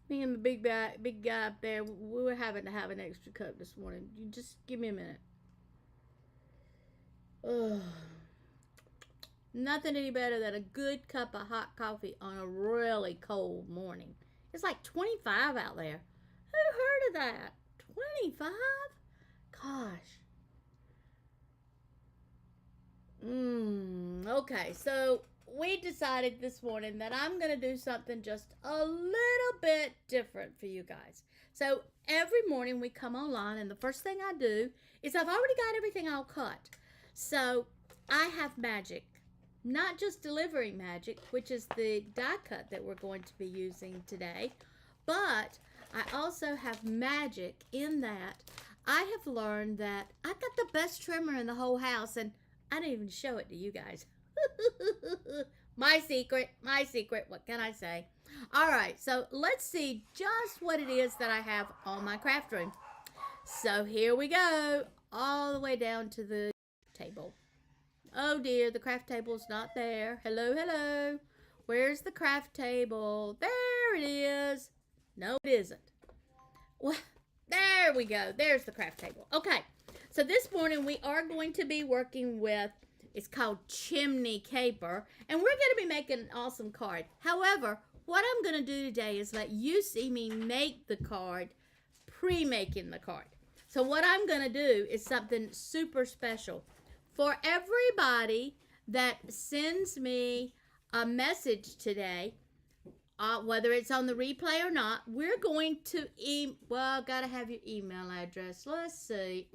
Me and the big guy up there, we were having to have an extra cup this morning. You just give me a minute. Ugh. Nothing any better than a good cup of hot coffee on a really cold morning. It's like 25 out there. Who heard of that? 25? Gosh. Okay, so we decided this morning that I'm going to do something just a little bit different for you guys. So every morning we come online, and the first thing I do is I've already got everything all cut. So I have magic, not just delivering magic, which is the die cut that we're going to be using today, but I also have magic in that I have learned that I got the best trimmer in the whole house, and I didn't even show it to you guys. My secret, my secret. What can I say? All right, so let's see just what it is that I have on my craft room. So here we go, all the way down to the table. Oh dear, the craft table's not there. Hello, hello. Where's the craft table? There it is. No, it isn't. Well, there we go. There's the craft table. Okay, so this morning we are going to be working with, it's called Chimney Caper, and we're going to be making an awesome card. However, what I'm going to do today is let you see me make the card, pre-making the card. So what I'm going to do is something super special. For everybody that sends me a message today, whether it's on the replay or not, we're going to well, gotta have your email address. Let's see.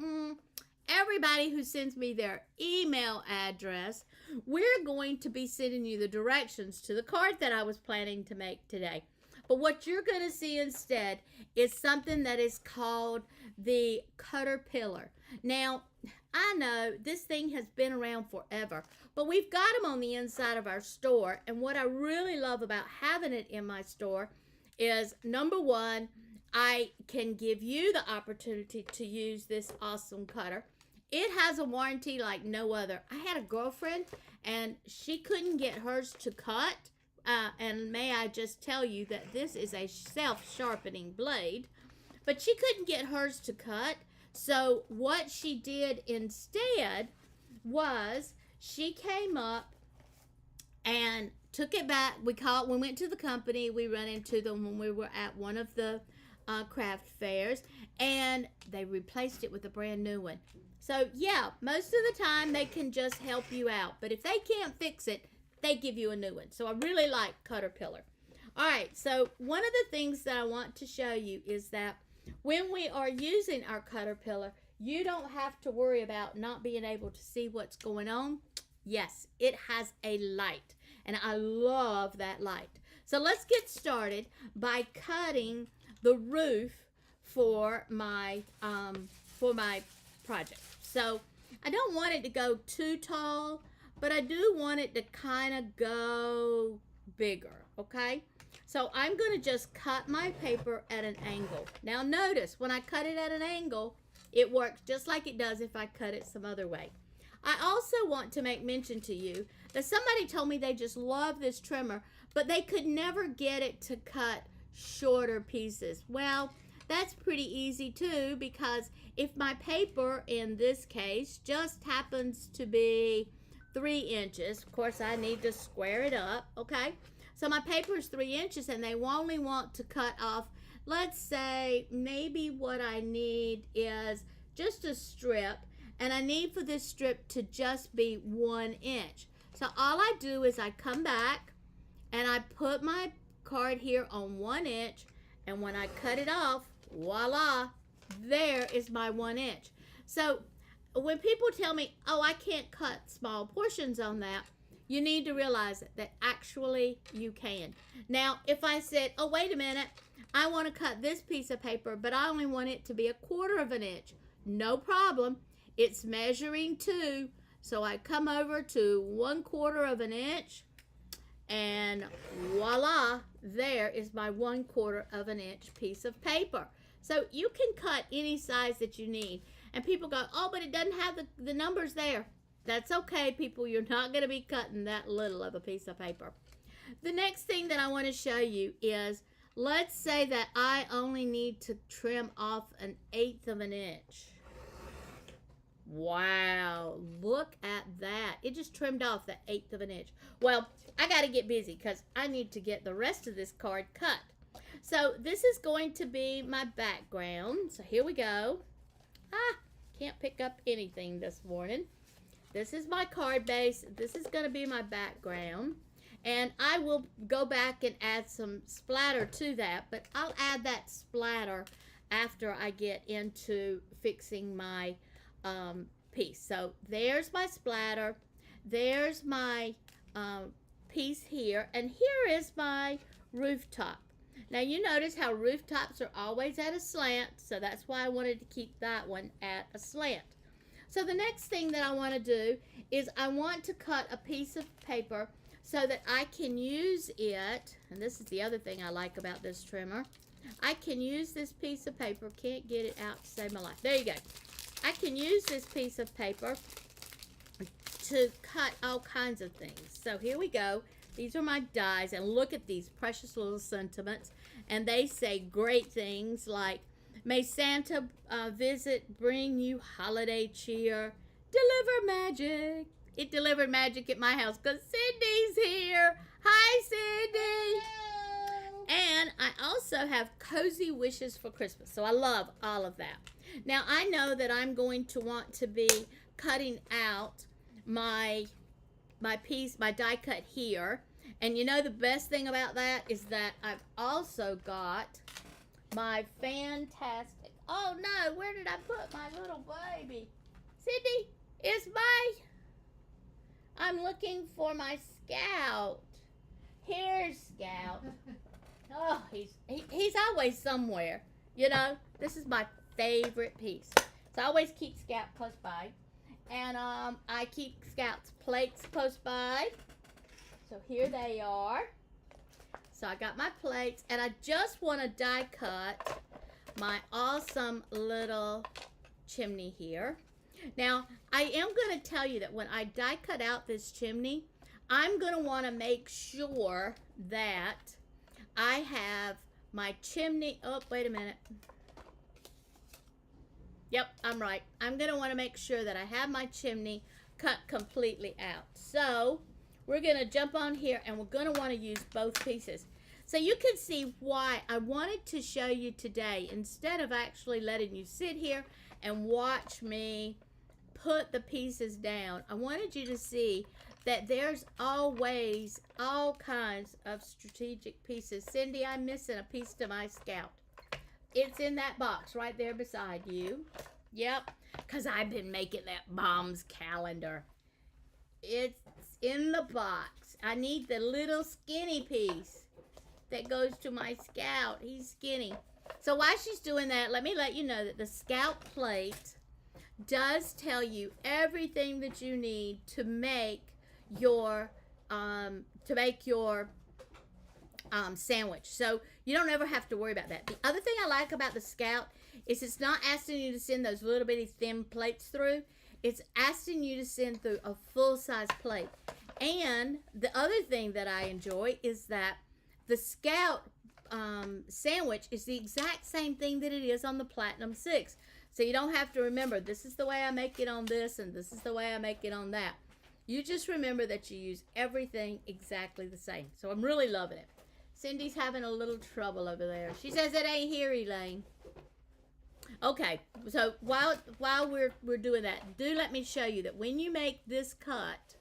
Everybody who sends me their email address, we're going to be sending you the directions to the card that I was planning to make today. But what you're going to see instead is something that is called the Caterpillar. Now, I know this thing has been around forever, but we've got them on the inside of our store. And what I really love about having it in my store is, number one, I can give you the opportunity to use this awesome cutter. It has a warranty like no other. I had a girlfriend and she couldn't get hers to cut. And may I just tell you that this is a self-sharpening blade, but she couldn't get hers to cut. So what she did instead was she came up and took it back. We went to the company. We ran into them when we were at one of the craft fairs, and they replaced it with a brand new one. So yeah, most of the time they can just help you out, but if they can't fix it, they give you a new one. So I really like Caterpillar. All right, so one of the things that I want to show you is that when we are using our Caterpillar, you don't have to worry about not being able to see what's going on. Yes, it has a light, and I love that light. So let's get started by cutting the roof for my project. So I don't want it to go too tall, but I do want it to kind of go bigger, okay? So I'm going to just cut my paper at an angle. Now notice, when I cut it at an angle, it works just like it does if I cut it some other way. I also want to make mention to you that somebody told me they just love this trimmer, but they could never get it to cut shorter pieces. Well, that's pretty easy too, because if my paper in this case just happens to be 3 inches, of course I need to square it up, okay? So my paper is 3 inches and they only want to cut off, let's say maybe what I need is just a strip, and I need for this strip to just be 1 inch. So all I do is I come back and I put my card here on 1 inch, and when I cut it off, voila, there is my 1 inch. So when people tell me, oh, I can't cut small portions on that, you need to realize that actually you can. Now, if I said, oh, wait a minute, I want to cut this piece of paper, but I only want it to be 1/4 of an inch. No problem. It's measuring 2. So I come over to 1/4 of an inch, and voila, there is my 1/4 of an inch piece of paper. So you can cut any size that you need. And people go, oh, but it doesn't have the numbers there. That's okay, people. You're not going to be cutting that little of a piece of paper. The next thing that I want to show you is, let's say that I only need to trim off 1/8 of an inch. Wow, look at that. It just trimmed off the 1/8 of an inch. Well, I got to get busy because I need to get the rest of this card cut. So this is going to be my background. So here we go. Can't pick up anything this morning. This is my card base. This is going to be my background. And I will go back and add some splatter to that, but I'll add that splatter after I get into fixing my piece. So there's my splatter. There's my piece here. And here is my rooftop. Now you notice how rooftops are always at a slant, so that's why I wanted to keep that one at a slant. So the next thing that I want to do is I want to cut a piece of paper so that I can use it, and this is the other thing I like about this trimmer. I can use this piece of paper, can't get it out to save my life. There you go. I can use this piece of paper to cut all kinds of things. So here we go. These are my dies, and look at these precious little sentiments. And they say great things like, may Santa visit, bring you holiday cheer, deliver magic. It delivered magic at my house because Cindy's here. Hi, Cindy. Hello. And I also have cozy wishes for Christmas. So I love all of that. Now, I know that I'm going to want to be cutting out my piece, my die cut here. And you know the best thing about that is that I've also got my fantastic, oh no, where did I put my little baby? Cindy, I'm looking for my Scout. Here's Scout. Oh, he's always somewhere. You know, this is my favorite piece. So I always keep Scout close by. And I keep Scout's plates close by. So here they are. So I got my plates. And I just want to die cut my awesome little chimney here. Now, I am going to tell you that when I die cut out this chimney, I'm going to want to make sure that I have my chimney. Oh, wait a minute. Yep, I'm right. I'm going to want to make sure that I have my chimney cut completely out. So we're going to jump on here and we're going to want to use both pieces. So you can see why I wanted to show you today, instead of actually letting you sit here and watch me put the pieces down, I wanted you to see that there's always all kinds of strategic pieces. Cindy, I'm missing a piece to my Scout. It's in that box right there beside you. Yep, because I've been making that mom's calendar. It's in the box. I need the little skinny piece that goes to my Scout. He's skinny. So while she's doing that, let me let you know that the Scout plate does tell you everything that you need to make your sandwich. So you don't ever have to worry about that. The other thing I like about the Scout is it's not asking you to send those little bitty thin plates through. It's asking you to send through a full-size plate. And the other thing that I enjoy is that the Scout sandwich is the exact same thing that it is on the Platinum 6. So you don't have to remember, this is the way I make it on this and this is the way I make it on that. You just remember that you use everything exactly the same. So I'm really loving it. Cindy's having a little trouble over there. She says it ain't here, Elaine. Okay, so while we're doing that, do let me show you that when you make this cut,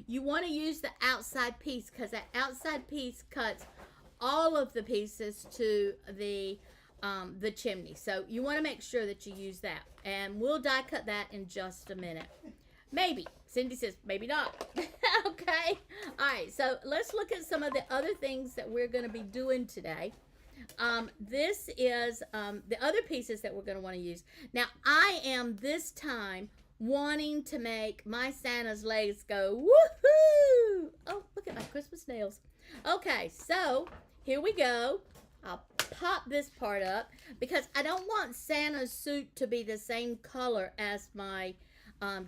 you want to use the outside piece because that outside piece cuts all of the pieces to the chimney. So you want to make sure that you use that. And we'll die cut that in just a minute. Maybe. Cindy says, maybe not. Okay. All right. So let's look at some of the other things that we're going to be doing today. This is the other pieces that we're going to want to use. Now, I am this time wanting to make my Santa's legs go woohoo. Oh, look at my Christmas nails. Okay. So here we go. I'll pop this part up because I don't want Santa's suit to be the same color as my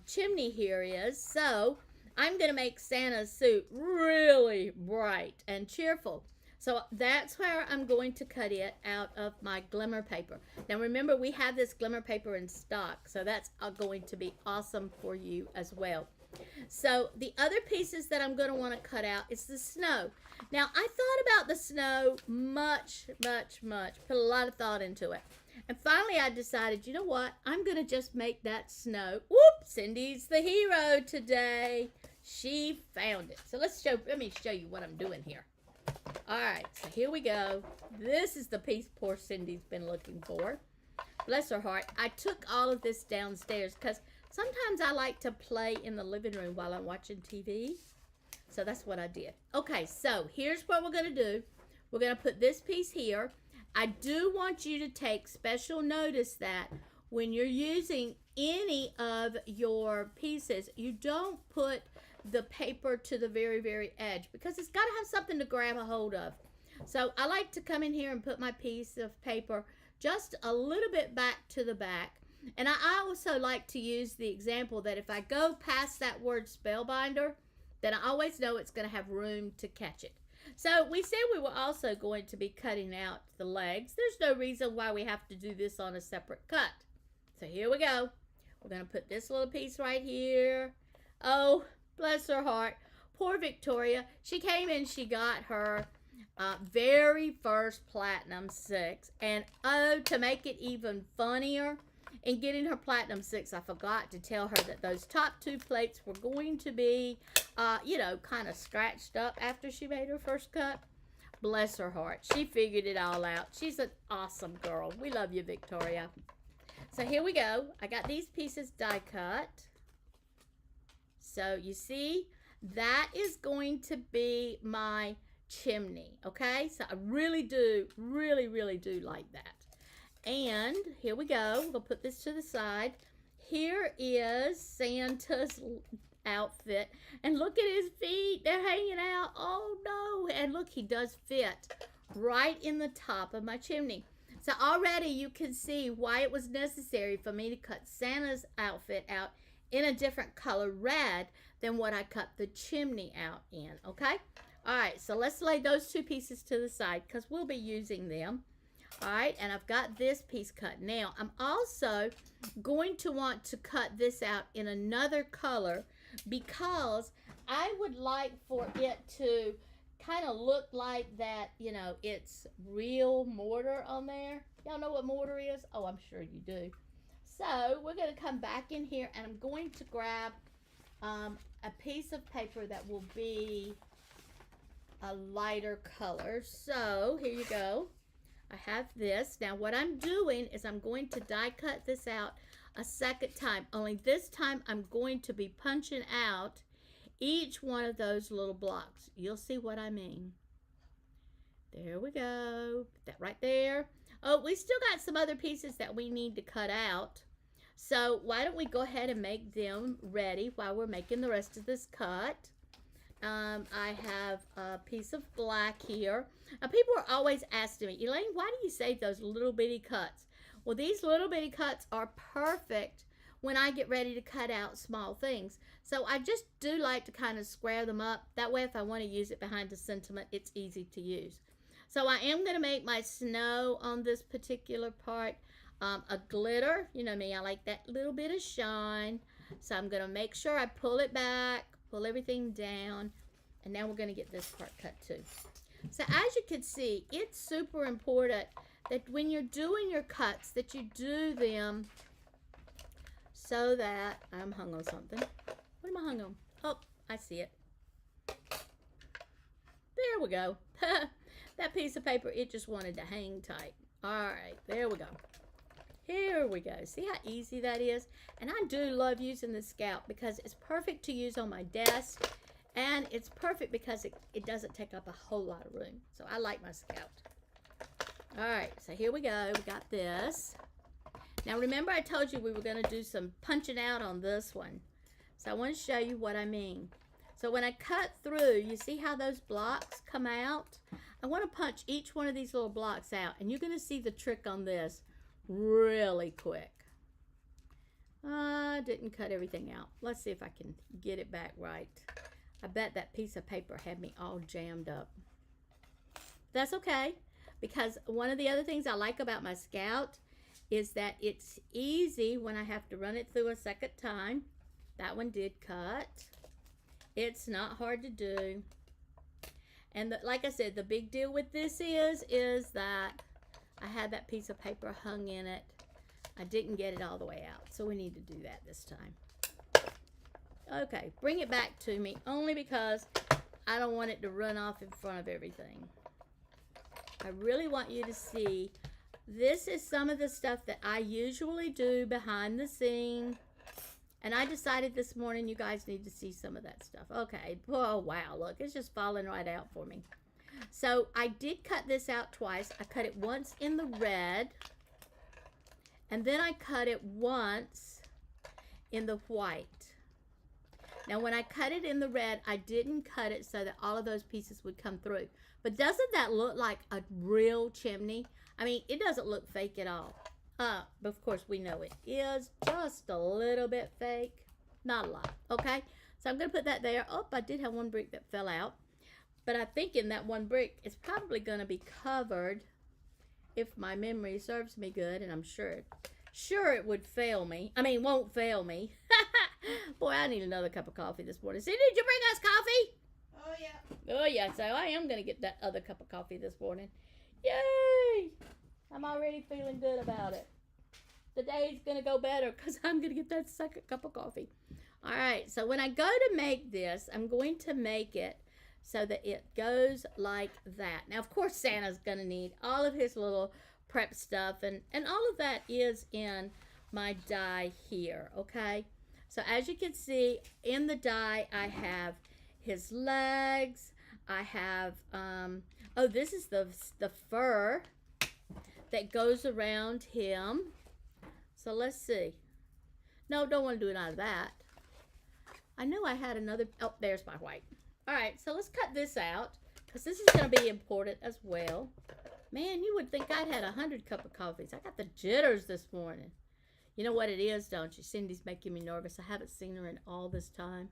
chimney here is. So I'm going to make Santa's suit really bright and cheerful. So that's where I'm going to cut it out of my glimmer paper. Now remember, we have this glimmer paper in stock, so that's going to be awesome for you as well. So the other pieces that I'm going to want to cut out is the snow. Now I thought about the snow much. Put a lot of thought into it. And finally I decided, you know what? I'm going to just make that snow. Whoop! Cindy's the hero today. She found it. So let me show you what I'm doing here. All right, so here we go. This is the piece poor Cindy's been looking for. Bless her heart. I took all of this downstairs because sometimes I like to play in the living room while I'm watching TV. So that's what I did. Okay, so here's what we're going to do. We're going to put this piece here. I do want you to take special notice that when you're using any of your pieces, you don't put the paper to the very edge because it's got to have something to grab a hold of. So I like to come in here and put my piece of paper just a little bit back to the back. And I also like to use the example that if I go past that word spellbinder, then I always know it's going to have room to catch it. So we said we were also going to be cutting out the legs. There's no reason why we have to do this on a separate cut. So here we go. We're going to put this little piece right here. Oh, bless her heart. Poor Victoria. She came in, she got her very first Platinum 6. And oh, to make it even funnier, in getting her Platinum 6, I forgot to tell her that those top 2 plates were going to be, kind of scratched up after she made her first cut. Bless her heart. She figured it all out. She's an awesome girl. We love you, Victoria. So here we go. I got these pieces die cut. So you see, that is going to be my chimney, okay? So I really do like that. And here we go. We'll put this to the side. Here is Santa's outfit. And look at his feet. They're hanging out. Oh, no. And look, he does fit right in the top of my chimney. So already you can see why it was necessary for me to cut Santa's outfit out in a different color red than what I cut the chimney out in, okay? All right, so let's lay those 2 pieces to the side because we'll be using them. All right, and I've got this piece cut. Now, I'm also going to want to cut this out in another color because I would like for it to kind of look like that, it's real mortar on there. Y'all know what mortar is? Oh, I'm sure you do. So we're going to come back in here and I'm going to grab a piece of paper that will be a lighter color. So here you go. I have this. Now what I'm doing is I'm going to die cut this out a second time. Only this time I'm going to be punching out each one of those little blocks. You'll see what I mean. There we go. Put that right there. Oh, we still got some other pieces that we need to cut out. So why don't we go ahead and make them ready while we're making the rest of this cut. I have a piece of black here. Now, people are always asking me, Elaine, why do you save those little bitty cuts? Well, these little bitty cuts are perfect when I get ready to cut out small things. So I just do like to kind of square them up. That way, if I want to use it behind the sentiment, it's easy to use. So I am going to make my snow on this particular part a glitter. You know me, I like that little bit of shine. So I'm going to make sure I pull it back, pull everything down, and now we're going to get this part cut too. So as you can see, it's super important that when you're doing your cuts that you do them so that I'm hung on something. What am I hung on? Oh, I see it. There we go. That piece of paper, it just wanted to hang tight. All right, there we go. Here we go. See how easy that is? And I do love using the scalp because it's perfect to use on my desk. And it's perfect because it doesn't take up a whole lot of room. So I like my scalp. All right, so here we go. We got this. Now remember I told you we were going to do some punching out on this one. So I want to show you what I mean. So when I cut through, you see how those blocks come out? I want to punch each one of these little blocks out. And you're going to see the trick on this really quick. I didn't cut everything out. Let's see if I can get it back right. I bet that piece of paper had me all jammed up. That's okay, because one of the other things I like about my Scout is that it's easy when I have to run it through a second time. That one did cut. It's not hard to do. And like I said, the big deal with this is that I had that piece of paper hung in it. I didn't get it all the way out, so we need to do that this time. Okay, bring it back to me, only because I don't want it to run off in front of everything. I really want you to see, this is some of the stuff that I usually do behind the scene. And I decided this morning you guys need to see some of that stuff. Okay, oh wow, look, it's just falling right out for me. So I did cut this out twice. I cut it once in the red, and then I cut it once in the white. Now when I cut it in the red, I didn't cut it so that all of those pieces would come through. But doesn't that look like a real chimney? I mean, it doesn't look fake at all. But of course we know it is just a little bit fake. Not a lot, okay? So I'm going to put that there. Oh, I did have one brick that fell out. But I think in that one brick, it's probably going to be covered, if my memory serves me good, and I'm sure it would fail me. I mean, won't fail me. Boy, I need another cup of coffee this morning. See, did you bring us coffee? Oh, yeah. Oh, yeah, so I am going to get that other cup of coffee this morning. Yay! I'm already feeling good about it. The day's going to go better because I'm going to get that second cup of coffee. All right, so when I go to make this, I'm going to make it so that it goes like that. Now, of course, Santa's going to need all of his little prep stuff, and all of that is in my die here, okay? So as you can see, in the die, I have his legs. I have, oh, this is the fur that goes around him. So let's see. No, don't want to do it out of that. I know I had another, oh, there's my white. All right, so let's cut this out because this is going to be important as well. Man, you would think I'd had 100 cup of coffees. I got the jitters this morning. You know what it is, don't you? Cindy's making me nervous. I haven't seen her in all this time.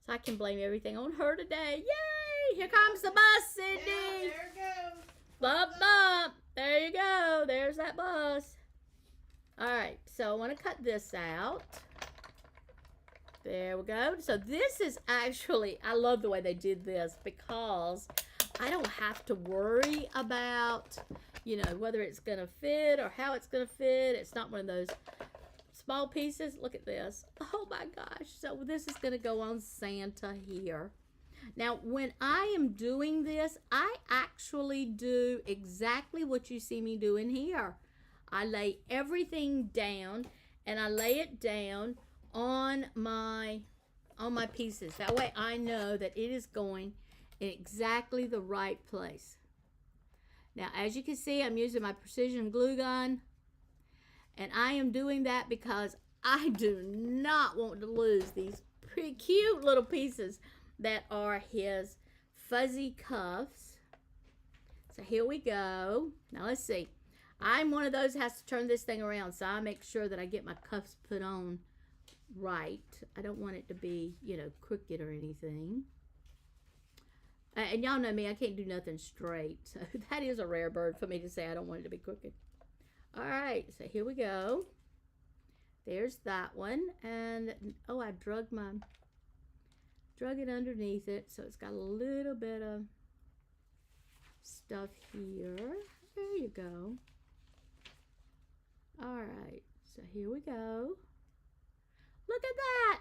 So I can blame everything on her today. Yay! Here comes the bus, Cindy. Yeah, there it goes. Bump, bump. There you go. There's that bus. All right, so I want to cut this out. There we go. So this is actually, I love the way they did this because I don't have to worry about, you know, whether it's going to fit or how it's going to fit. It's not one of those small pieces. Look at this. Oh my gosh. So this is going to go on Santa here. Now, when I am doing this, I actually do exactly what you see me doing here. I lay everything down, and I lay it down on my pieces. That way I know that it is going in exactly the right place. Now, as you can see, I'm using my precision glue gun, and I am doing that because I do not want to lose these pretty cute little pieces that are his fuzzy cuffs. So here we go. Now let's see. I'm one of those that has to turn this thing around, so I make sure that I get my cuffs put on right. I don't want it to be, you know, crooked or anything. And y'all know me, I can't do nothing straight. So that is a rare bird for me to say I don't want it to be crooked. All right, so here we go. There's that one. And, oh, I drug it underneath it, so it's got a little bit of stuff here. There you go. All right, so here we go. Look at that.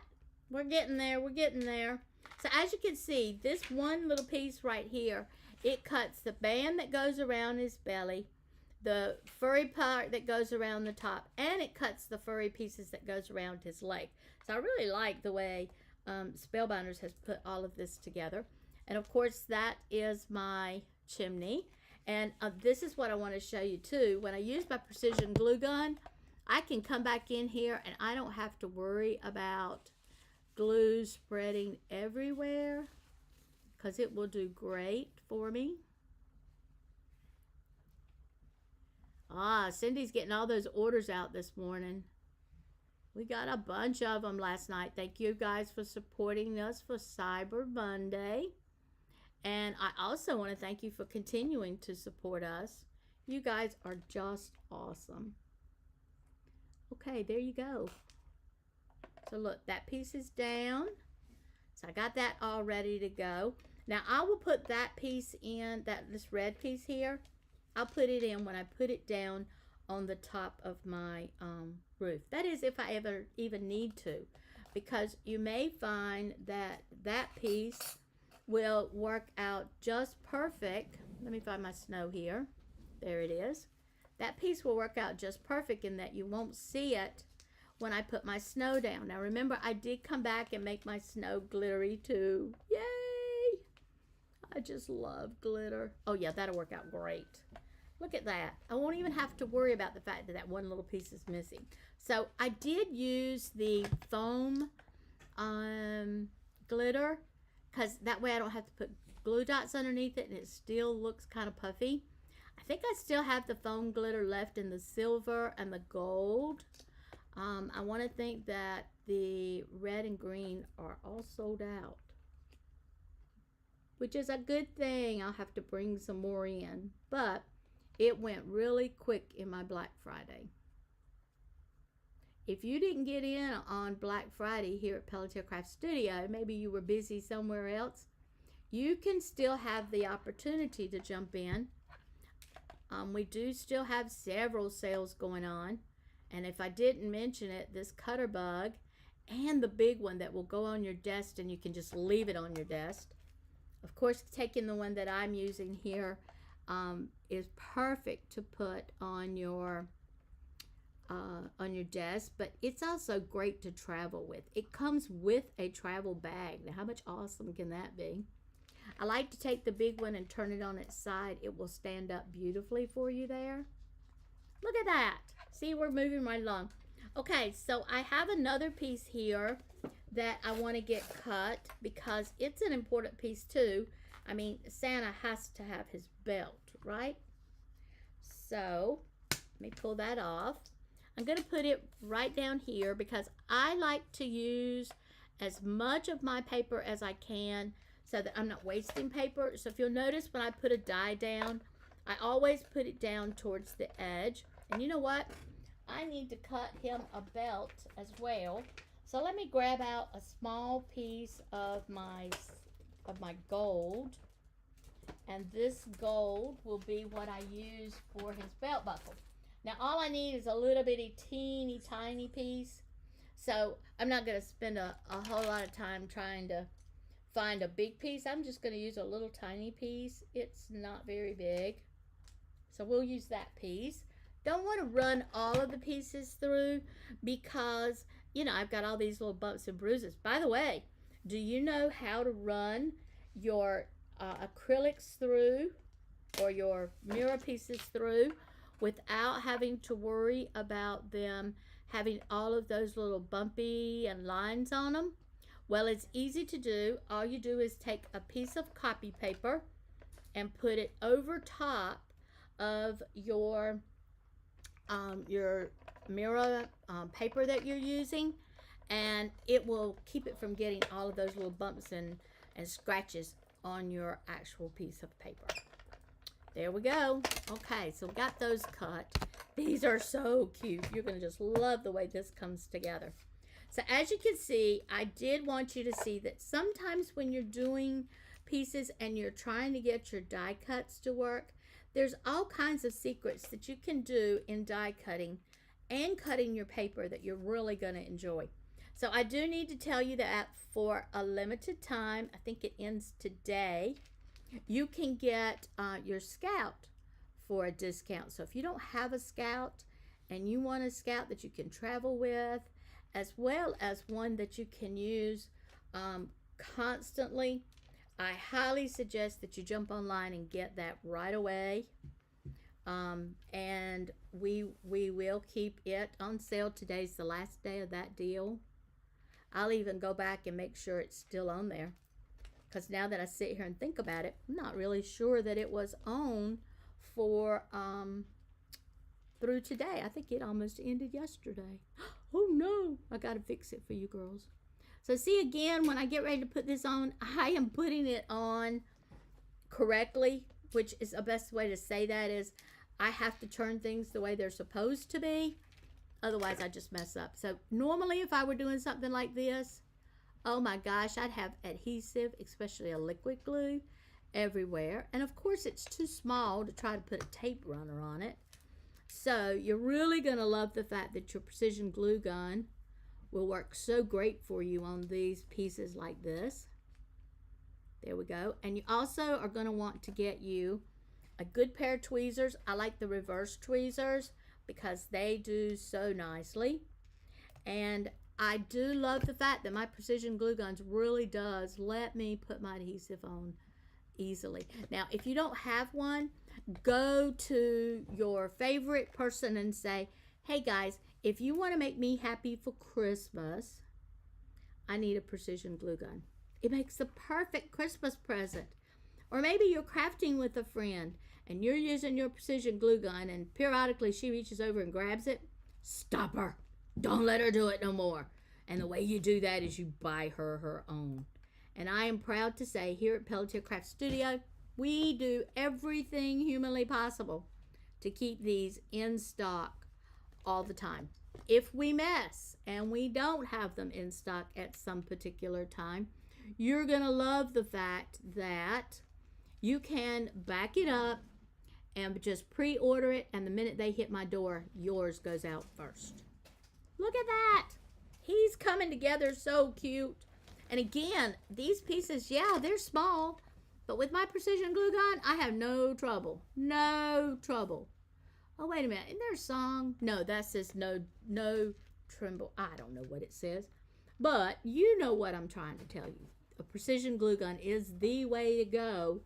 We're getting there. We're getting there. So as you can see, this one little piece right here, it cuts the band that goes around his belly, the furry part that goes around the top, and it cuts the furry pieces that goes around his leg. So I really like the way Spellbinders has put all of this together. And of course, that is my chimney. And this is what I want to show you too. When I use my precision glue gun, I can come back in here and I don't have to worry about glue spreading everywhere because it will do great for me. Cindy's getting all those orders out this morning. We got a bunch of them last night. Thank you guys for supporting us for Cyber Monday. And And I also want to thank you for continuing to support us. You guys are just awesome. Okay, there you go. So look, that piece is down. So I got that all ready to go. Now I will put that piece in, this red piece here, I'll put it in when I put it down on the top of my roof. That is if I ever even need to, because you may find that that piece will work out just perfect. Let me find my snow here. There it is. That piece will work out just perfect in that you won't see it when I put my snow down. Now remember, I did come back and make my snow glittery too. Yay! I just love glitter. Oh yeah, that'll work out great. Look at that. I won't even have to worry about the fact that that one little piece is missing. So I did use the foam glitter, because that way I don't have to put glue dots underneath it and it still looks kind of puffy. I think I still have the foam glitter left in the silver and the gold. I want to think that the red and green are all sold out, which is a good thing. I'll have to bring some more in, but it went really quick in my Black Friday. If you didn't get in on Black Friday here at Pelletier Craft Studio, maybe you were busy somewhere else, you can still have the opportunity to jump in. We do still have several sales going on. And if I didn't mention it, this cutter bug and the big one that will go on your desk and you can just leave it on your desk. Of course, taking the one that I'm using here is perfect to put on your desk, but it's also great to travel with. It comes with a travel bag. Now, how much awesome can that be? I like to take the big one and turn it on its side. It will stand up beautifully for you there. Look at that. See, we're moving right along. Okay, so I have another piece here that I want to get cut because it's an important piece too. I mean, Santa has to have his belt, right? So, let me pull that off. I'm going to put it right down here because I like to use as much of my paper as I can so that I'm not wasting paper. So if you'll notice when I put a die down, I always put it down towards the edge. And you know what? I need to cut him a belt as well. So let me grab out a small piece of my gold. And this gold will be what I use for his belt buckle. Now all I need is a little bitty teeny tiny piece. So I'm not going to spend a whole lot of time trying to find a big piece. I'm just going to use a little tiny piece. It's not very big. So we'll use that piece. Don't want to run all of the pieces through because, you know, I've got all these little bumps and bruises. By the way, do you know how to run your acrylics through or your mirror pieces through without having to worry about them having all of those little bumpy and lines on them? Well, it's easy to do. All you do is take a piece of copy paper and put it over top of your mirror paper that you're using, and it will keep it from getting all of those little bumps and scratches on your actual piece of paper. There we go. Okay, so we got those cut. These are so cute. You're going to just love the way this comes together. So as you can see, I did want you to see that sometimes when you're doing pieces and you're trying to get your die cuts to work, there's all kinds of secrets that you can do in die cutting and cutting your paper that you're really going to enjoy. So I do need to tell you that for a limited time, I think it ends today, you can get your Scout for a discount. So if you don't have a Scout and you want a Scout that you can travel with, as well as one that you can use constantly, I highly suggest that you jump online and get that right away. And we will keep it on sale. Today's the last day of that deal. I'll even go back and make sure it's still on there, because now that I sit here and think about it, I'm not really sure that it was on for through today. I think it almost ended yesterday. Oh no, I gotta fix it for you girls. So see, again, when I get ready to put this on, I am putting it on correctly, which is the best way to say that is I have to turn things the way they're supposed to be. Otherwise, I just mess up. So normally if I were doing something like this, oh my gosh, I'd have adhesive, especially a liquid glue, everywhere. And of course, it's too small to try to put a tape runner on it. So you're really going to love the fact that your precision glue gun will work so great for you on these pieces like this. There we go. And you also are going to want to get you a good pair of tweezers. I like the reverse tweezers because they do so nicely. And I do love the fact that my precision glue guns really does let me put my adhesive on easily. Now, if you don't have one, go to your favorite person and say, hey guys, if you want to make me happy for Christmas, I need a precision glue gun. It makes the perfect Christmas present. Or maybe you're crafting with a friend and you're using your precision glue gun and periodically she reaches over and grabs it. Stop her. Don't let her do it no more. And the way you do that is you buy her her own. And I am proud to say here at Pelletier Craft Studio, we do everything humanly possible to keep these in stock all the time. If we mess and we don't have them in stock at some particular time, you're going to love the fact that you can back it up and just pre-order it, and the minute they hit my door, yours goes out first. Look at that. He's coming together so cute. And again, these pieces, yeah, they're small, but with my precision glue gun, I have no trouble. No trouble. Oh, wait a minute. Isn't there a song? No, that says no tremble. I don't know what it says. But you know what I'm trying to tell you. A precision glue gun is the way to go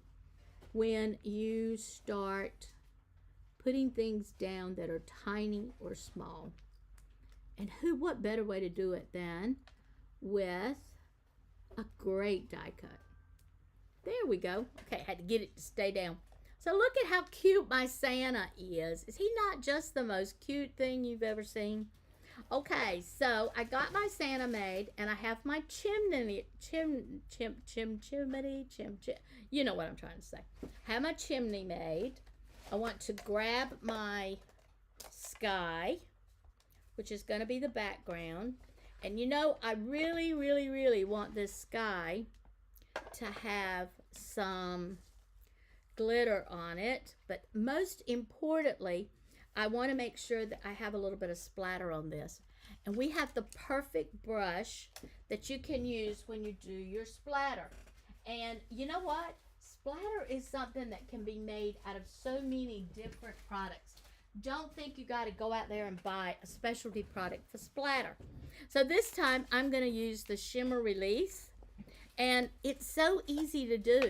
when you start putting things down that are tiny or small. And what better way to do it than with a great die cut. There we go. Okay, I had to get it to stay down. So look at how cute my Santa is. Is he not just the most cute thing you've ever seen? Okay, so I got my Santa made, and I have my chimney, you know what I'm trying to say. I have my chimney made. I want to grab my sky, which is going to be the background. And you know, I really, really, really want this sky to have some glitter on it. But most importantly, I want to make sure that I have a little bit of splatter on this. And we have the perfect brush that you can use when you do your splatter. And you know what? Splatter is something that can be made out of so many different products. Don't think you got to go out there and buy a specialty product for splatter. So this time I'm going to use the Shimmer Release, and it's so easy to do.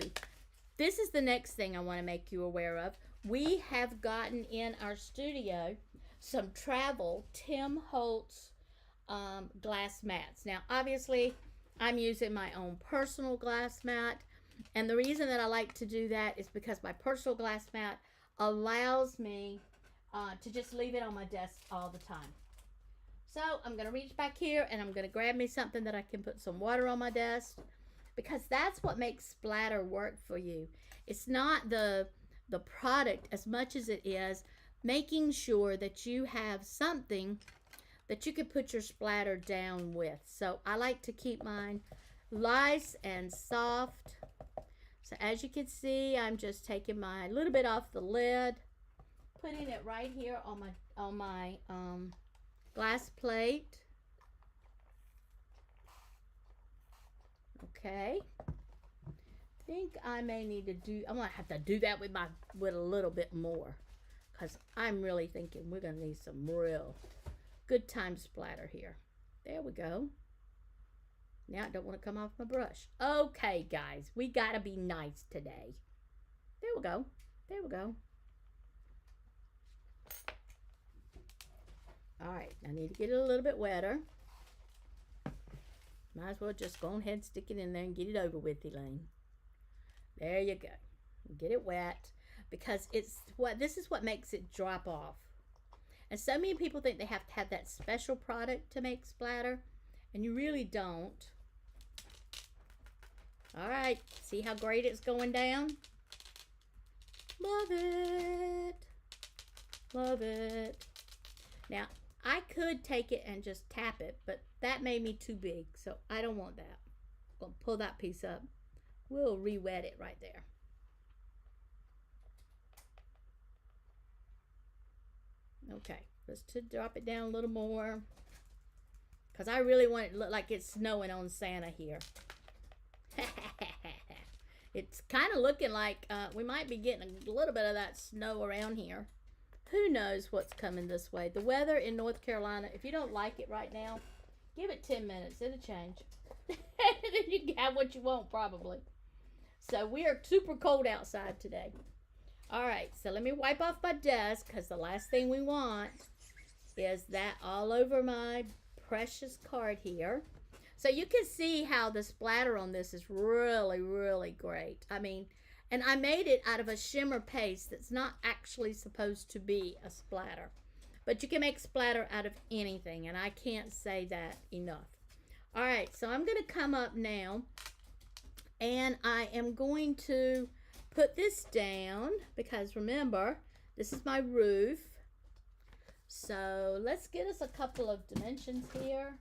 This is the next thing I want to make you aware of. We have gotten in our studio some travel Tim Holtz glass mats. Now obviously I'm using my own personal glass mat, and the reason that I like to do that is because my personal glass mat allows me to just leave it on my desk all the time. So I'm going to reach back here and I'm going to grab me something that I can put some water on my desk, because that's what makes splatter work for you. It's not the product as much as it is making sure that you have something that you can put your splatter down with. So I like to keep mine nice and soft. So as you can see, I'm just taking my little bit off the lid, putting it right here on my glass plate. Okay. I think I may need to do, I'm gonna have to do that with a little bit more, because I'm really thinking we're gonna need some real good time splatter here. There we go. Now I don't want to come off my brush. Okay, guys, we gotta be nice today. There we go. There we go. All right, I need to get it a little bit wetter. Might as well just go ahead and stick it in there and get it over with, Elaine. There you go. Get it wet, because this is what makes it drop off. And so many people think they have to have that special product to make splatter, and you really don't. All right, see how great it's going down? Love it. Love it. Now, I could take it and just tap it, but that made me too big, so I don't want that. I'm going to pull that piece up. We'll re-wet it right there. Okay, let's drop it down a little more, because I really want it to look like it's snowing on Santa here. It's kind of looking like we might be getting a little bit of that snow around here. Who knows what's coming this way. The weather in North Carolina, if you don't like it right now, give it 10 minutes. It'll change. And then you can have what you want, probably. So we are super cold outside today. All right, so let me wipe off my desk, because the last thing we want is that all over my precious card here. So you can see how the splatter on this is really, really great. I mean, and I made it out of a shimmer paste that's not actually supposed to be a splatter. But you can make splatter out of anything, and I can't say that enough. All right, so I'm going to come up now, and I am going to put this down, because remember, this is my roof. So let's get us a couple of dimensions here.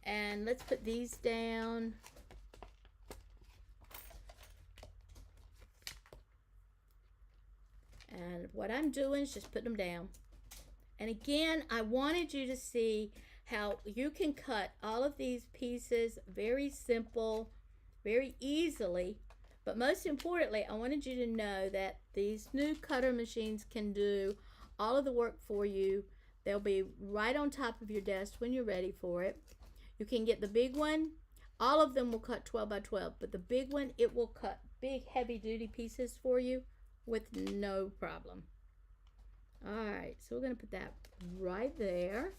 And let's put these down. And what I'm doing is just putting them down. And again, I wanted you to see how you can cut all of these pieces very simple, very easily. But most importantly, I wanted you to know that these new cutter machines can do all of the work for you. They'll be right on top of your desk when you're ready for it. You can get the big one. All of them will cut 12 by 12, but the big one, it will cut big heavy duty pieces for you with no problem. All right, so we're going to put that right there.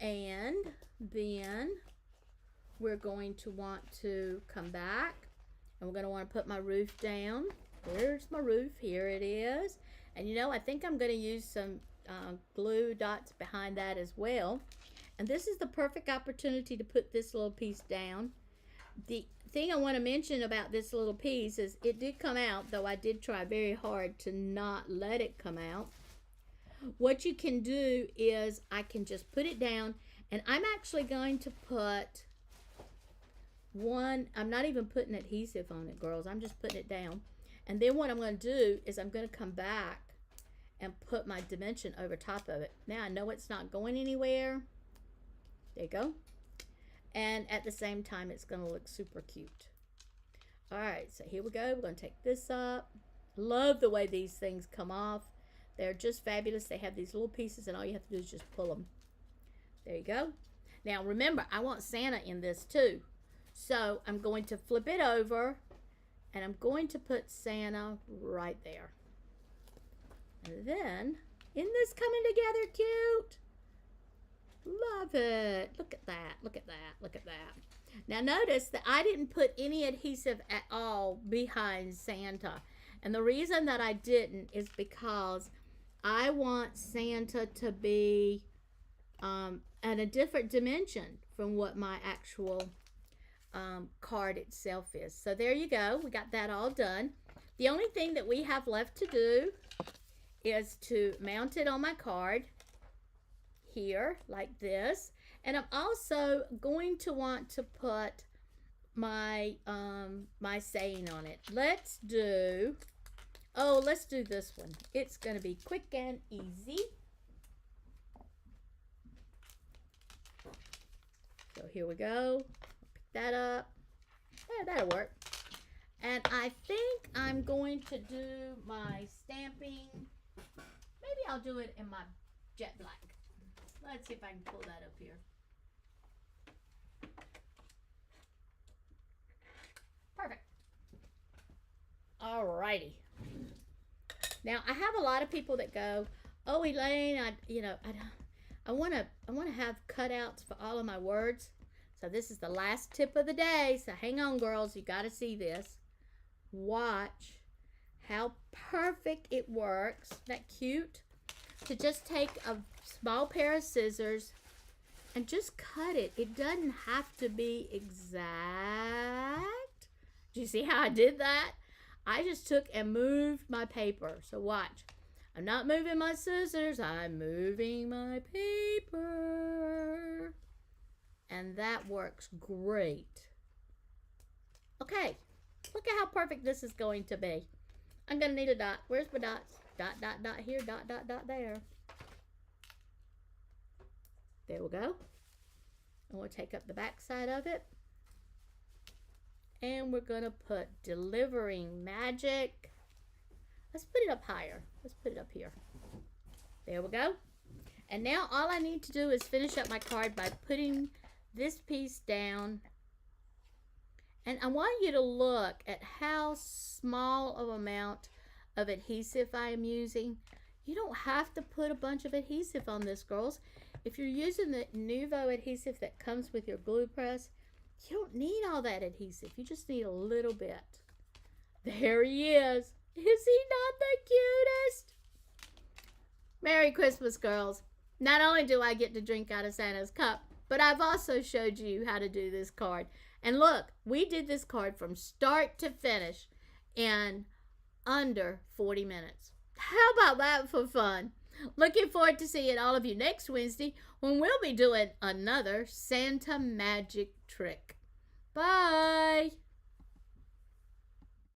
And then we're going to want to come back, and we're going to want to put my roof down. There's my roof. Here it is. And you know, I think I'm going to use some glue dots behind that as well. And this is the perfect opportunity to put this little piece down. The thing I want to mention about this little piece is it did come out, though I did try very hard to not let it come out. What you can do is I can just put it down, and I'm actually going to put one, I'm not even putting adhesive on it, girls. I'm just putting it down. And then what I'm going to do is I'm going to come back and put my dimension over top of it. Now I know it's not going anywhere. There you go. And at the same time, it's going to look super cute. All right, so here we go. We're going to take this up. Love the way these things come off. They're just fabulous. They have these little pieces, and all you have to do is just pull them. There you go. Now, remember, I want Santa in this too. So I'm going to flip it over, and I'm going to put Santa right there. And then, isn't this coming together cute? Love it. Look at that. Look at that. Look at that. Now notice that I didn't put any adhesive at all behind Santa. And the reason that I didn't is because I want Santa to be at a different dimension from what my actual card itself is. So there you go. We got that all done. The only thing that we have left to do is to mount it on my card here like this, and I'm also going to want to put my my saying on it. Let's do this one. It's going to be quick and easy. So here we go. Pick that up. Yeah, that'll work. And I think I'm going to do my stamping. Maybe I'll do it in my jet black. Let's see if I can pull that up here. Perfect. Alrighty. Now I have a lot of people that go, "Oh, Elaine, I want to have cutouts for all of my words." So this is the last tip of the day. So hang on, girls. You got to see this. Watch how perfect it works. Isn't that cute? To just take a small pair of scissors and just cut it. It doesn't have to be exact. Do you see how I did that? I just took and moved my paper. So watch. I'm not moving my scissors. I'm moving my paper. And that works great. Okay. Look at how perfect this is going to be. I'm going to need a dot. Where's my dots? Dot, dot, dot here. Dot, dot, dot there. There we go. And we'll take up the back side of it. And we're going to put delivering magic. Let's put it up higher. Let's put it up here. There we go. And now all I need to do is finish up my card by putting this piece down. And I want you to look at how small of amount of adhesive I am using. You don't have to put a bunch of adhesive on this, girls. If you're using the Nuvo adhesive that comes with your glue press, you don't need all that adhesive. You just need a little bit. There he is. Is he not the cutest? Merry Christmas, girls. Not only do I get to drink out of Santa's cup, but I've also showed you how to do this card. And look, we did this card from start to finish in under 40 minutes. How about that for fun? Looking forward to seeing all of you next Wednesday when we'll be doing another Santa magic trick. Bye.